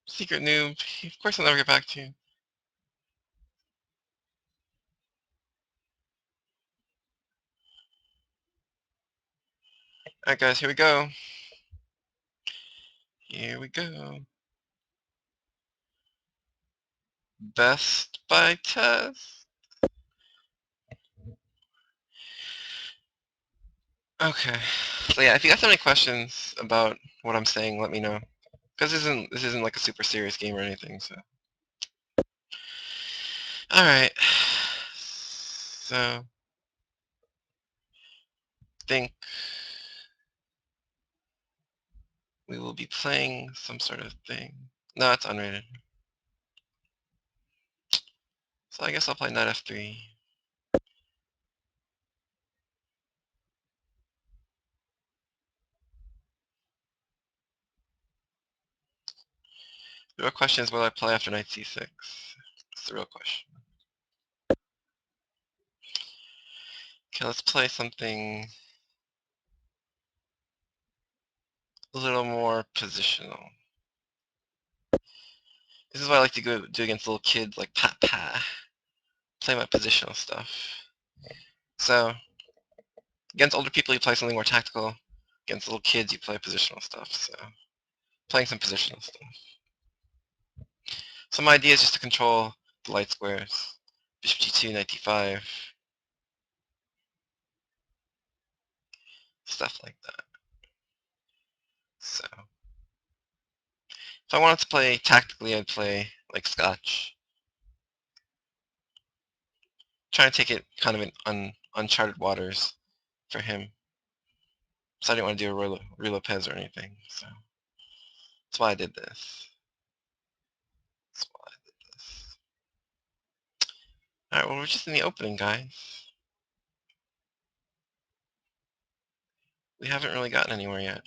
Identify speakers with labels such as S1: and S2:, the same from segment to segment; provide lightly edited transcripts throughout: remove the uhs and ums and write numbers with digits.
S1: Secret noob. Of course I'll never get back to you. Alright guys, here we go. Here we go. Best by test. Okay. So yeah, if you guys have any questions about what I'm saying, let me know. Because this isn't like a super serious game or anything, so. Alright. So think we will be playing some sort of thing. No, it's unrated. So I guess I'll play knight f3. The real question is what I play after knight c6. That's the real question. Okay, let's play something a little more positional. This is what I like to do against little kids, like pa. Play my positional stuff. So, against older people, you play something more tactical. Against little kids, you play positional stuff. So, playing some positional stuff. So my idea is just to control the light squares. Bishop g2, knight d5. Stuff like that. So, if I wanted to play tactically, I'd play like Scotch. Trying to take it kind of in uncharted waters for him. So I didn't want to do a Ruy Lopez or anything. So that's why I did this. That's why I did this. Alright, well, we're just in the opening, guys. We haven't really gotten anywhere yet.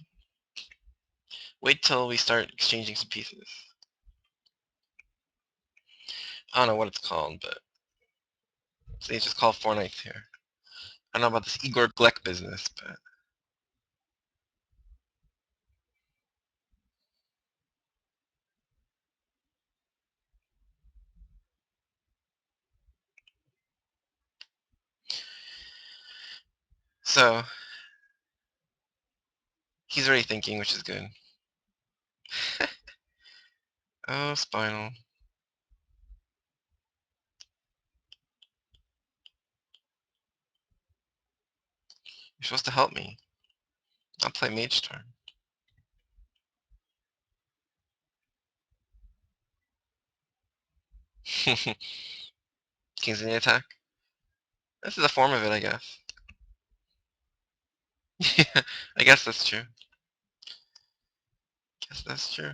S1: Wait till we start exchanging some pieces. I don't know what it's called, but it's just called Four Knights here. I don't know about this Igor Gleck business, but so he's already thinking, which is good. Oh, Spinal. You're supposed to help me. I'll play Mage turn. King's in the attack. This is a form of it, I guess. Yeah, I guess that's true. Guess that's true.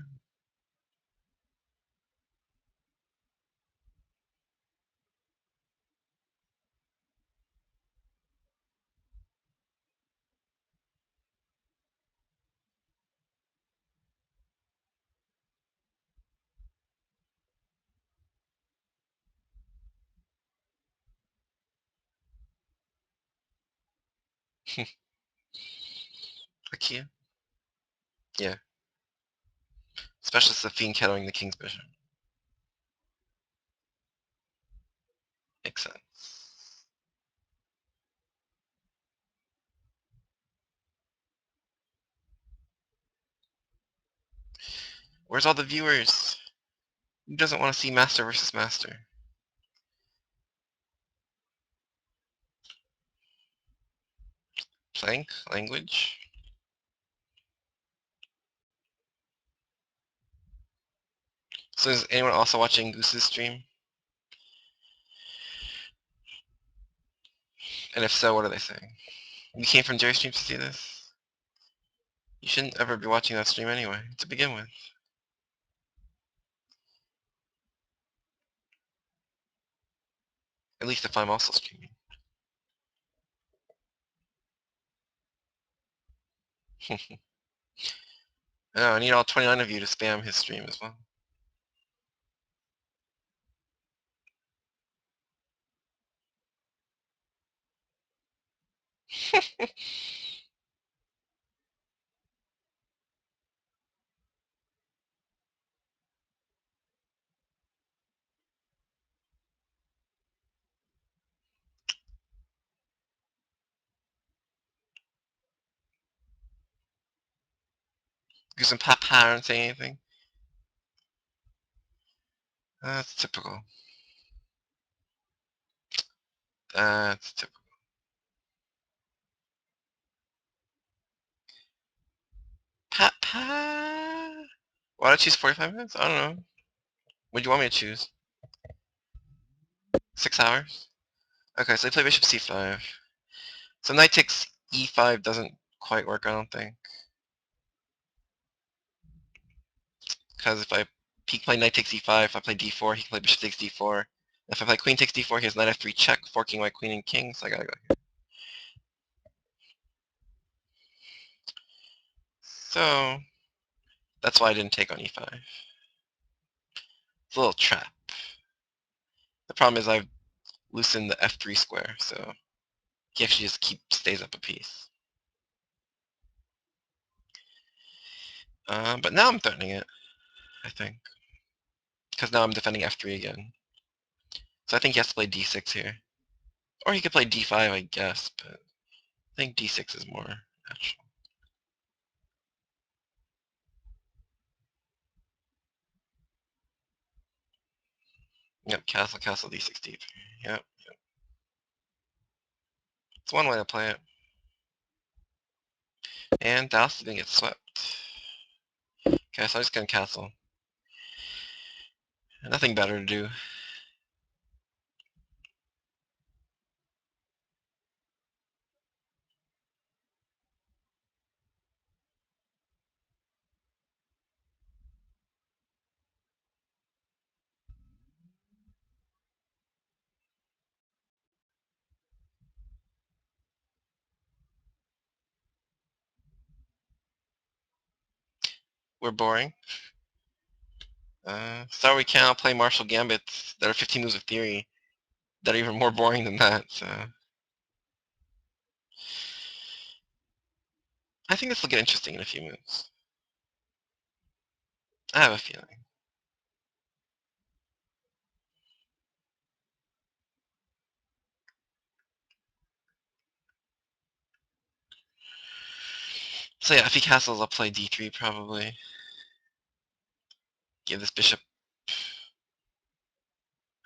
S1: Akia? Yeah. Especially Safine kettling the King's Bishop. Makes sense. Where's all the viewers? Who doesn't want to see Master versus Master? Plank? Language? So is anyone also watching Goose's stream? And if so, what are they saying? You came from Jerry's stream to see this? You shouldn't ever be watching that stream anyway, to begin with. At least if I'm also streaming. No, I need all 29 of you to spam his stream as well. Do some papa and say anything. That's typical. That's typical. Papa. Why did I choose 45 minutes? I don't know. What do you want me to choose? 6 hours? Okay, so they play bishop c5. So knight takes e5 doesn't quite work, I don't think. Because if I he can play knight takes e5, if I play d4, he can play bishop takes d4. If I play queen takes d4, he has knight f3 check, forking my queen and king, so I gotta go here. So that's why I didn't take on e5. It's a little trap. The problem is I've loosened the f3 square, so he actually just stays up a piece. But now I'm threatening it, I think. Because now I'm defending f3 again. So I think he has to play d6 here. Or he could play d5, I guess, but I think d6 is more natural. Yep, castle, castle, d6, d3. Yep. It's one way to play it. And Dallas is gonna get swept. Okay, so I'm just gonna castle. Nothing better to do. We're boring. So we cannot play Marshall Gambits that are 15 moves of theory that are even more boring than that, so. I think this will get interesting in a few moves. I have a feeling. So yeah, if he castles, I'll play d3 probably. Give this bishop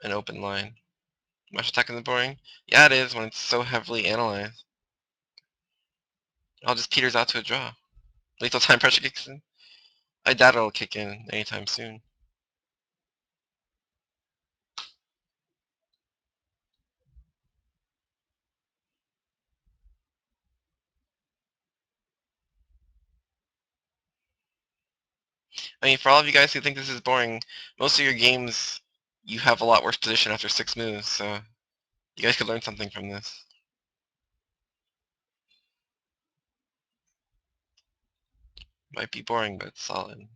S1: an open line. Marshall attacking the boring? Yeah, it is when it's so heavily analyzed. I'll just peters out to a draw. Lethal time pressure kicks in. I doubt it'll kick in anytime soon. I mean, for all of you guys who think this is boring, most of your games, you have a lot worse position after 6 moves, so you guys could learn something from this. Might be boring, but it's solid.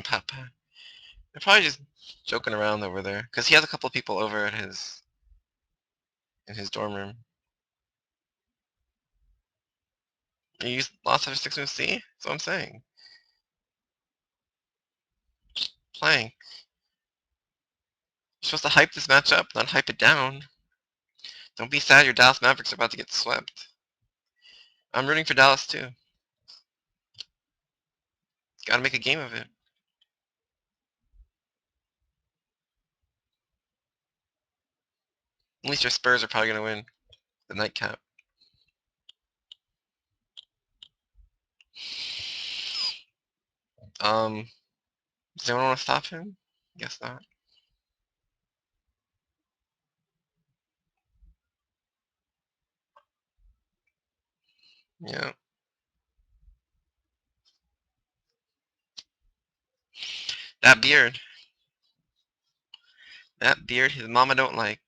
S1: Papa. They're probably just joking around over there, because he has a couple of people over at in his dorm room. You lost after 6 moves, see? That's what I'm saying. Playing. You're supposed to hype this match up, not hype it down. Don't be sad your Dallas Mavericks are about to get swept. I'm rooting for Dallas too. Gotta make a game of it. At least your Spurs are probably gonna win the nightcap. Does anyone want to stop him? Guess not. Yeah. That beard. That beard his mama don't like.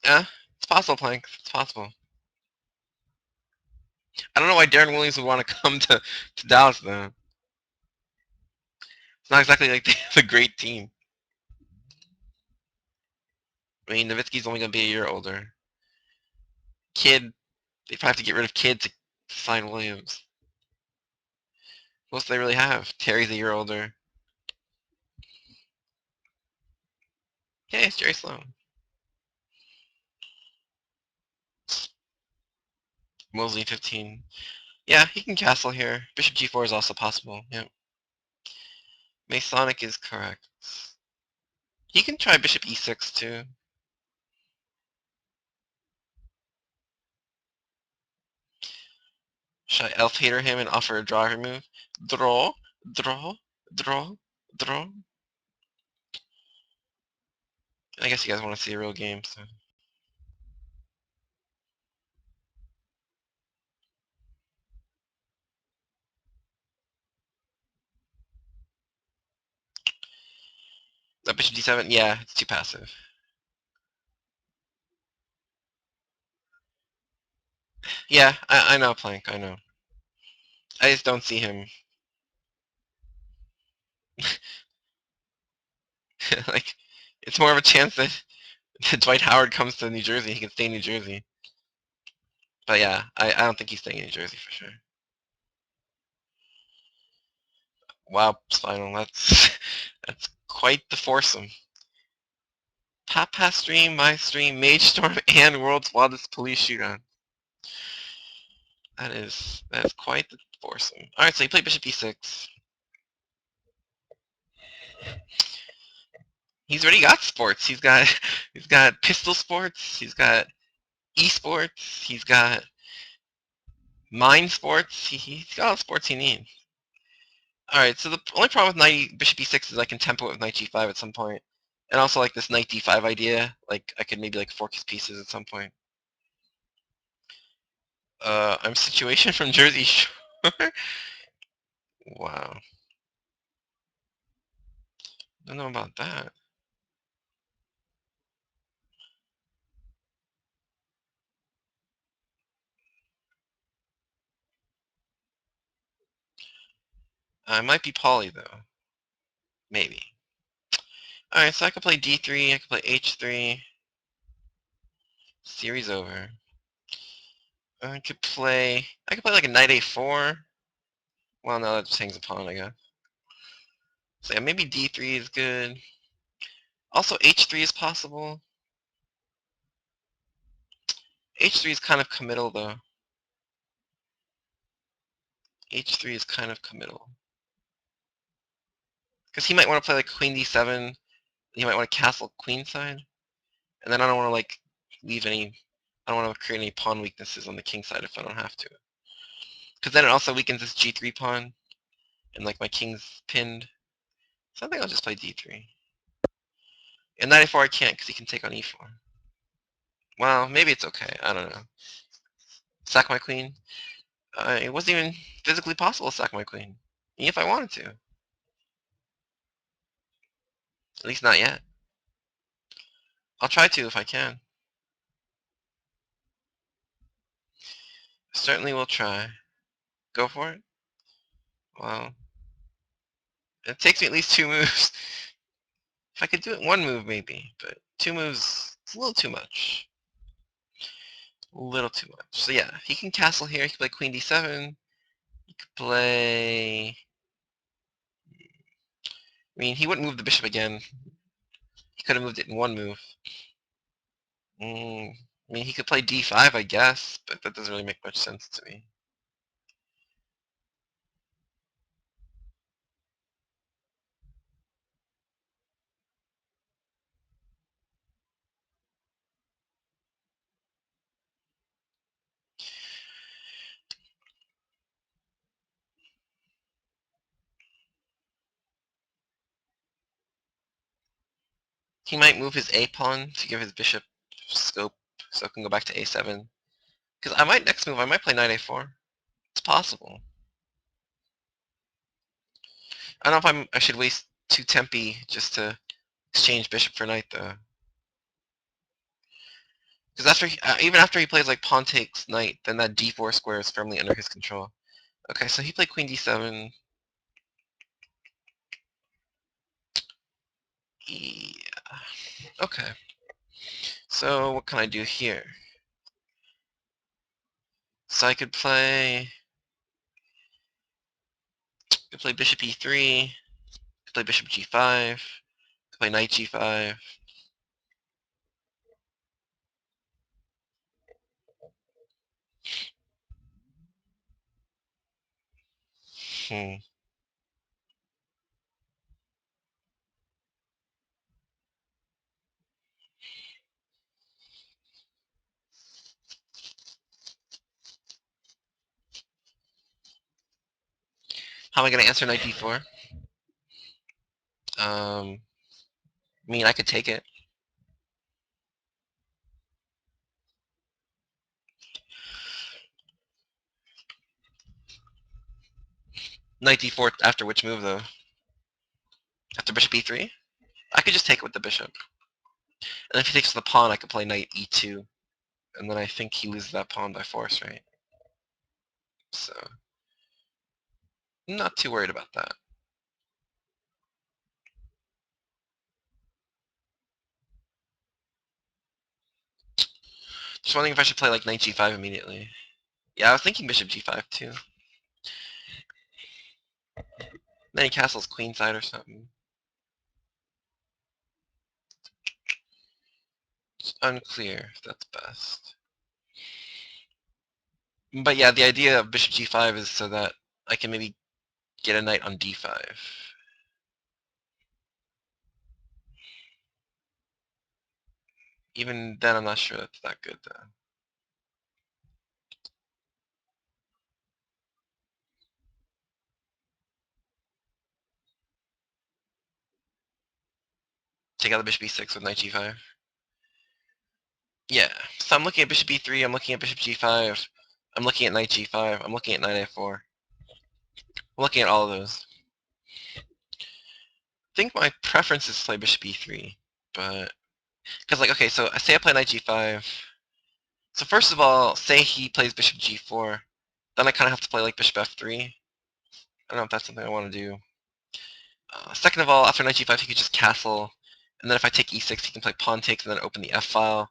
S1: Yeah, it's possible, Plank. It's possible. I don't know why Darren Williams would want to come to Dallas though. It's not exactly like they have a great team. I mean, Nowitzki's only going to be a year older. Kid, they probably have to get rid of Kid to sign Williams. What else do they really have? Terry's a year older. Yeah, it's Jerry Sloan. Mosley 15. Yeah, he can castle here. Bishop g4 is also possible. Yep. Masonic is correct. He can try bishop e6 too. Should I elf hater him and offer a draw move? Draw, draw, draw, draw. I guess you guys want to see a real game, so. That bishop d7? Yeah, it's too passive. Yeah, I know, Plank, I know. I just don't see him. Like, it's more of a chance that Dwight Howard comes to New Jersey. He can stay in New Jersey. But yeah, I don't think he's staying in New Jersey for sure. Wow, Spinal, that's quite the foursome. Papa stream, my stream, Mage Storm, and World's Wildest Police Shootout. That is quite the foursome. Alright, so he played Bishop e6. He's already got sports. He's got pistol sports, he's got esports, he's got mine sports, he's got all the sports he needs. Alright, so the only problem with bishop e6 is I can tempo it with knight g5 at some point. And also like this knight d5 idea, like I could maybe like fork his pieces at some point. I'm Situation from Jersey Shore. Wow. Don't know about that. I might be Polly though. Maybe. Alright, so I could play d3, I could play h3. Series over. I could play like a knight a4. Well, no, that just hangs a pawn, I guess. So yeah, maybe d3 is good. Also, h3 is possible. h3 is kind of committal, though. h3 is kind of committal. Because he might want to play like queen d7. He might want to castle queenside. And then I don't want to like leave any... I don't want to create any pawn weaknesses on the king side if I don't have to. Because then it also weakens this g3 pawn. And like my king's pinned. So I think I'll just play d3. And knight a4 I can't because he can take on e4. Well, maybe it's okay. I don't know. Sack my queen? It wasn't even physically possible to sack my queen. Even if I wanted to. At least not yet. I'll try to if I can. Certainly will try. Go for it? Well, it takes me at least 2 moves. If I could do it 1 move, maybe. But 2 moves, it's a little too much. A little too much. So yeah, he can castle here. He can play queen d7. He could play... I mean, he wouldn't move the bishop again. He could have moved it in 1 move. I mean, he could play d5, I guess, but that doesn't really make much sense to me. He might move his a pawn to give his bishop scope, so it can go back to a7. Because I might next move, I might play knight a4. It's possible. I don't know if I should waste 2 tempi just to exchange bishop for knight though. Because even after he plays like pawn takes knight, then that d4 square is firmly under his control. Okay, so he played queen d7. Yeah. Okay. So what can I do here? So I could play bishop e3, could play bishop g5, could play knight g5. Hmm. How am I going to answer knight d4? I mean, I could take it. Knight d4 after which move, though? After bishop e3? I could just take it with the bishop. And if he takes the pawn, I could play knight e2. And then I think he loses that pawn by force, right? So, I'm not too worried about that. Just wondering if I should play like knight g5 immediately. Yeah, I was thinking bishop g5 too. Then he castles queenside or something. It's unclear if that's best. But yeah, the idea of bishop g5 is so that I can maybe get a knight on d5. Even then, I'm not sure that's that good though. Take out the bishop e6 with knight g5. Yeah, so I'm looking at bishop e3, I'm looking at bishop g5, I'm looking at knight g5, I'm looking at knight a4. I'm looking at all of those. I think my preference is to play bishop e3, but... Because, like, okay, so say I play knight g5. So first of all, say he plays bishop g4, then I kind of have to play, like, bishop f3. I don't know if that's something I want to do. Second of all, after knight g5, he could just castle, and then if I take e6, he can play pawn takes and then open the f-file.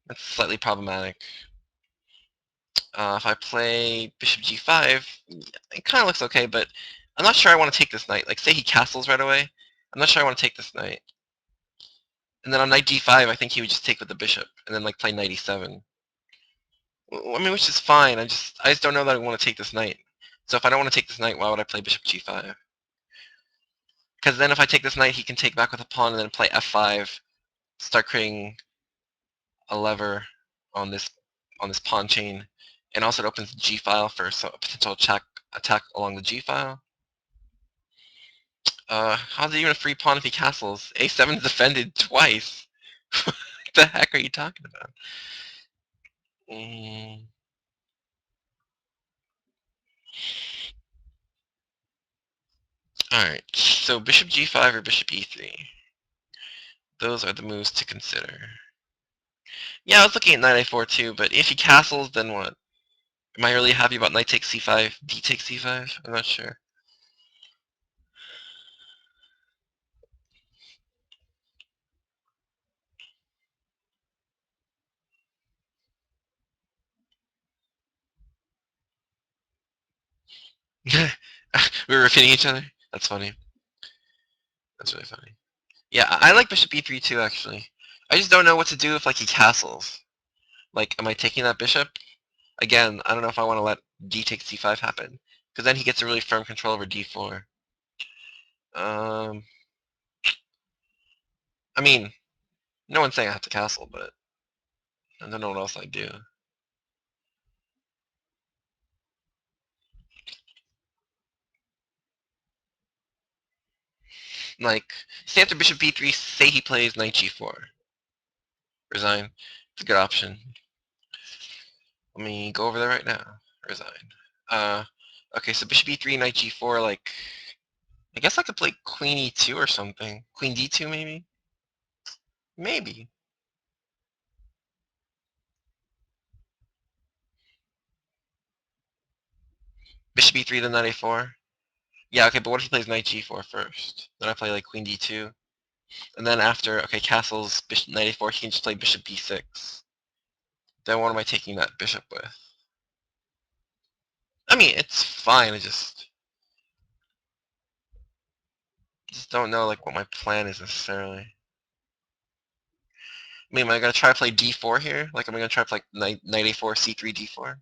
S1: That's slightly problematic. If I play bishop g5, it kind of looks okay, but I'm not sure I want to take this knight. Like, say he castles right away. I'm not sure I want to take this knight. And then on knight d5, I think he would just take with the bishop, and then like play knight e7. I mean, which is fine. I just don't know that I want to take this knight. So if I don't want to take this knight, why would I play bishop g5? Because then if I take this knight, he can take back with a pawn and then play f5, start creating a lever on this pawn chain, and also it opens the g file for a potential attack along the g file. How's it even a free pawn if he castles? A7 is defended twice. What the heck are you talking about? Mm. Alright, so bishop g5 or bishop e3. Those are the moves to consider. Yeah, I was looking at knight a4 too, but if he castles, then what? Am I really happy about knight takes c5, d takes c5? I'm not sure. We were repeating each other? That's funny. That's really funny. Yeah, I like bishop e3 too, actually. I just don't know what to do if, like, he castles. Like, am I taking that bishop? Again, I don't know if I want to let d takes c5 happen, because then he gets a really firm control over d4. I mean, no one's saying I have to castle, but I don't know what else I'd do. Like, say after bishop b3, say he plays knight g4. Resign. It's a good option. Let me go over there right now. Resign. Uh, okay, so bishop e3, knight g4, like, I guess I could play queen e2 or something. Queen d2 maybe? Maybe. Bishop e3, then knight a4. Yeah, okay, but what if he plays knight g4 first? Then I play like queen d2. And then after, okay, castle's bishop knight a4, he can just play bishop b6. Then what am I taking that bishop with? I mean, it's fine, I just don't know like what my plan is necessarily. I mean, am I gonna try to play d4 here? Like, am I gonna try to play knight a4, c3, d4?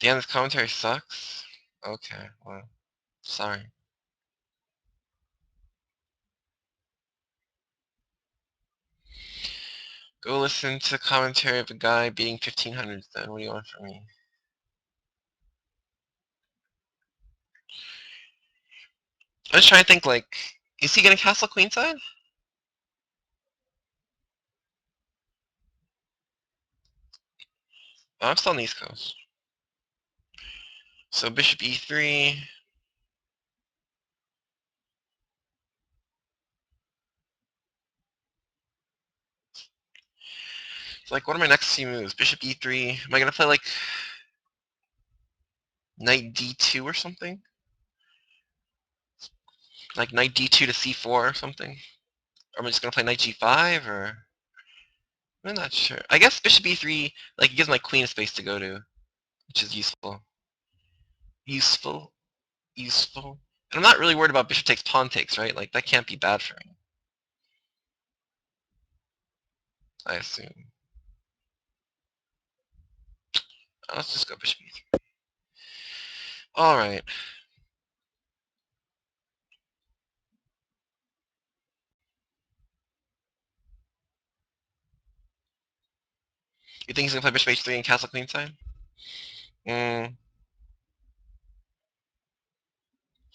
S1: Damn, this commentary sucks. Okay, well, sorry. Go listen to the commentary of a guy beating 1500s then. What do you want from me? I was trying to think, like, is he gonna castle queenside? Oh, I'm still on the East Coast. So bishop e3. So, like, what are my next few moves? Bishop e3. Am I gonna play, like, knight d2 or something? Like, knight d2 to c4 or something? Or am I just gonna play knight g5, or... I'm not sure. I guess bishop e3, like, it gives my queen a space to go to, which is useful. Useful. Useful. And I'm not really worried about bishop takes, pawn takes, right? Like, that can't be bad for me, I assume. Let's just go bishop e3. Alright. You think he's gonna play bishop h3 and castle queenside?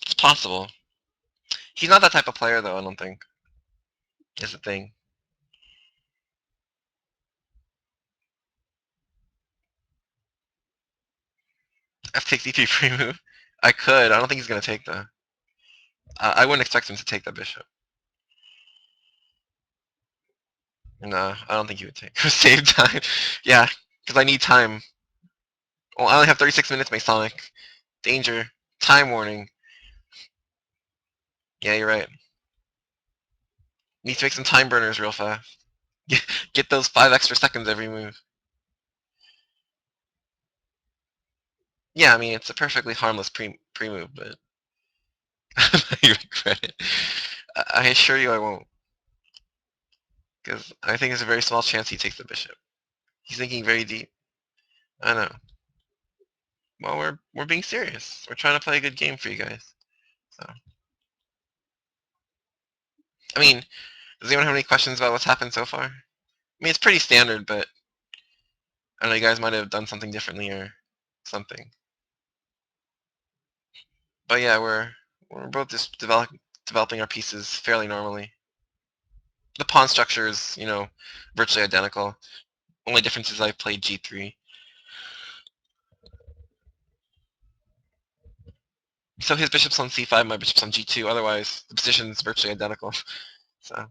S1: It's possible. He's not that type of player, though, I don't think. Is the thing. F takes e3 free move. I could. I don't think he's gonna take though. I wouldn't expect him to take the bishop. No, I don't think he would take. Save time. Yeah, because I need time. Well, I only have 36 minutes, Masonic. Danger. Time warning. Yeah, you're right. Need to make some time burners real fast. Get those 5 extra seconds every move. Yeah, I mean, it's a perfectly harmless pre-move, but you regret it. I assure you I won't. Because I think there's a very small chance he takes the bishop. He's thinking very deep. I know. Well, we're being serious. We're trying to play a good game for you guys. So, I mean, does anyone have any questions about what's happened so far? I mean, it's pretty standard, but I know you guys might have done something differently or something. But yeah, we're both just developing our pieces fairly normally. The pawn structure is, virtually identical. Only difference is I played g3. So his bishop's on c5, my bishop's on g2. Otherwise, the position's virtually identical. So.